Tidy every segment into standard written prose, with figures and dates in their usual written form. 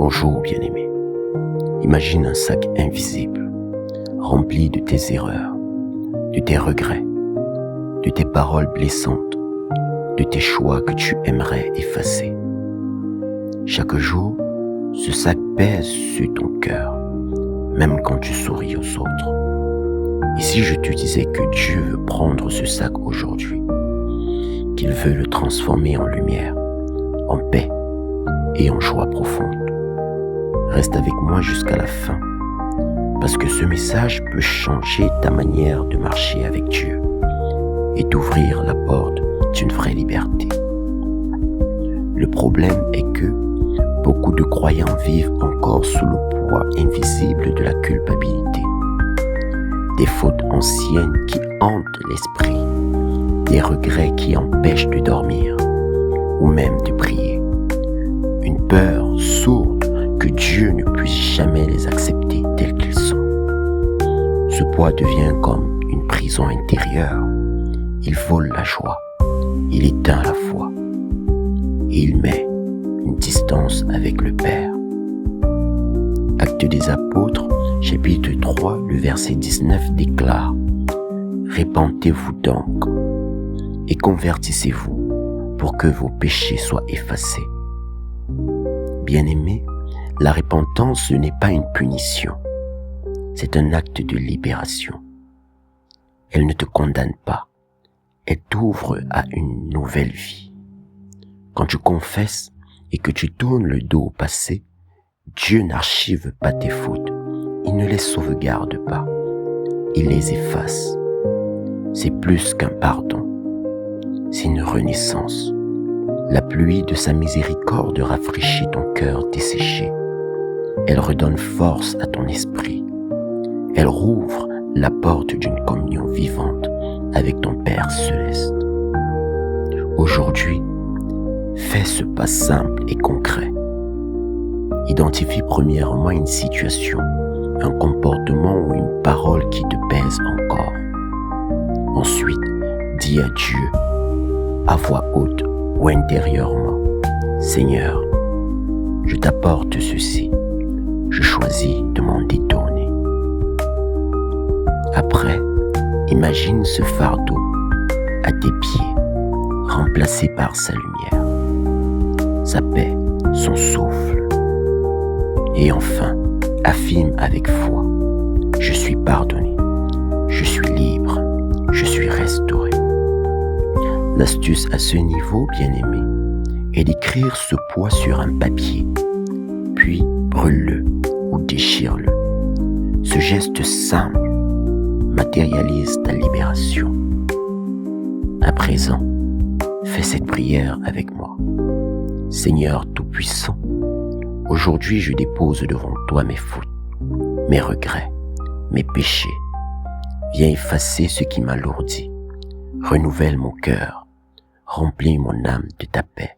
Bonjour bien-aimé. Imagine un sac invisible, rempli de tes erreurs, de tes regrets, de tes paroles blessantes, de tes choix que tu aimerais effacer. Chaque jour, ce sac pèse sur ton cœur, même quand tu souris aux autres. Et si je te disais que Dieu veut prendre ce sac aujourd'hui, qu'il veut le transformer en lumière, en paix et en joie profonde? Reste avec moi jusqu'à la fin, parce que ce message peut changer ta manière de marcher avec Dieu et t'ouvrir la porte d'une vraie liberté. Le problème est que beaucoup de croyants vivent encore sous le poids invisible de la culpabilité, des fautes anciennes qui hantent l'esprit, des regrets qui empêchent de dormir ou même de prier, une peur sourde que Dieu ne puisse jamais les accepter tels qu'ils sont. Ce poids devient comme une prison intérieure. Il vole la joie, il éteint la foi et il met une distance avec le Père. Actes des Apôtres, chapitre 3, le verset 19 déclare: « Repentez-vous donc et convertissez-vous pour que vos péchés soient effacés. » Bien-aimés, la repentance n'est pas une punition, c'est un acte de libération. Elle ne te condamne pas, elle t'ouvre à une nouvelle vie. Quand tu confesses et que tu tournes le dos au passé, Dieu n'archive pas tes fautes, il ne les sauvegarde pas, il les efface. C'est plus qu'un pardon, c'est une renaissance. La pluie de sa miséricorde rafraîchit ton cœur desséché. Elle redonne force à ton esprit. Elle rouvre la porte d'une communion vivante avec ton Père céleste. Aujourd'hui, fais ce pas simple et concret. Identifie premièrement une situation, un comportement ou une parole qui te pèse encore. Ensuite, dis à Dieu, à voix haute ou intérieurement: « Seigneur, je t'apporte ceci. Je choisis de m'en détourner. » Après, imagine ce fardeau à tes pieds, remplacé par sa lumière, sa paix, son souffle. Et enfin, affirme avec foi: « Je suis pardonné, je suis libre, je suis restauré. » L'astuce à ce niveau, bien-aimé, est d'écrire ce poids sur un papier, puis brûle-le ou déchire-le. Ce geste simple matérialise ta libération. À présent, fais cette prière avec moi. Seigneur Tout-Puissant, aujourd'hui je dépose devant toi mes fautes, mes regrets, mes péchés. Viens effacer ce qui m'alourdit. Renouvelle mon cœur, remplis mon âme de ta paix.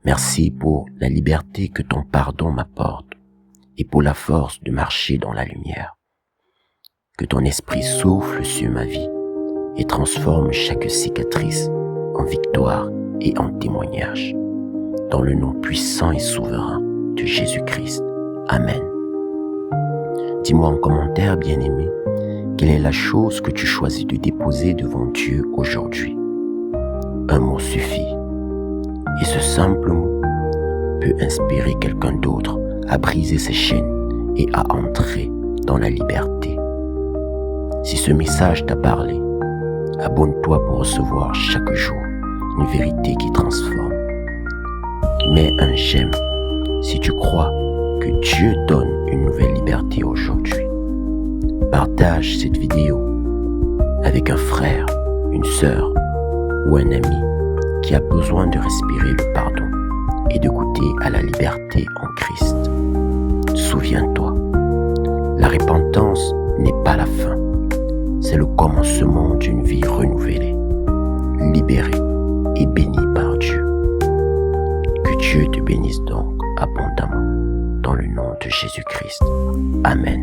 Merci pour la liberté que ton pardon m'apporte et pour la force de marcher dans la lumière. Que ton esprit souffle sur ma vie et transforme chaque cicatrice en victoire et en témoignage. Dans le nom puissant et souverain de Jésus-Christ. Amen. Dis-moi en commentaire, bien-aimé, quelle est la chose que tu choisis de déposer devant Dieu aujourd'hui. Un mot suffit. Et ce simple mot peut inspirer quelqu'un d'autre à briser ses chaînes et à entrer dans la liberté. Si ce message t'a parlé, abonne-toi pour recevoir chaque jour une vérité qui transforme. Mets un j'aime si tu crois que Dieu donne une nouvelle liberté aujourd'hui. Partage cette vidéo avec un frère, une sœur ou un ami qui a besoin de respirer le pardon et de goûter à la liberté en Christ. Souviens-toi, la repentance n'est pas la fin, c'est le commencement d'une vie renouvelée, libérée et bénie par Dieu. Que Dieu te bénisse donc abondamment dans le nom de Jésus-Christ. Amen.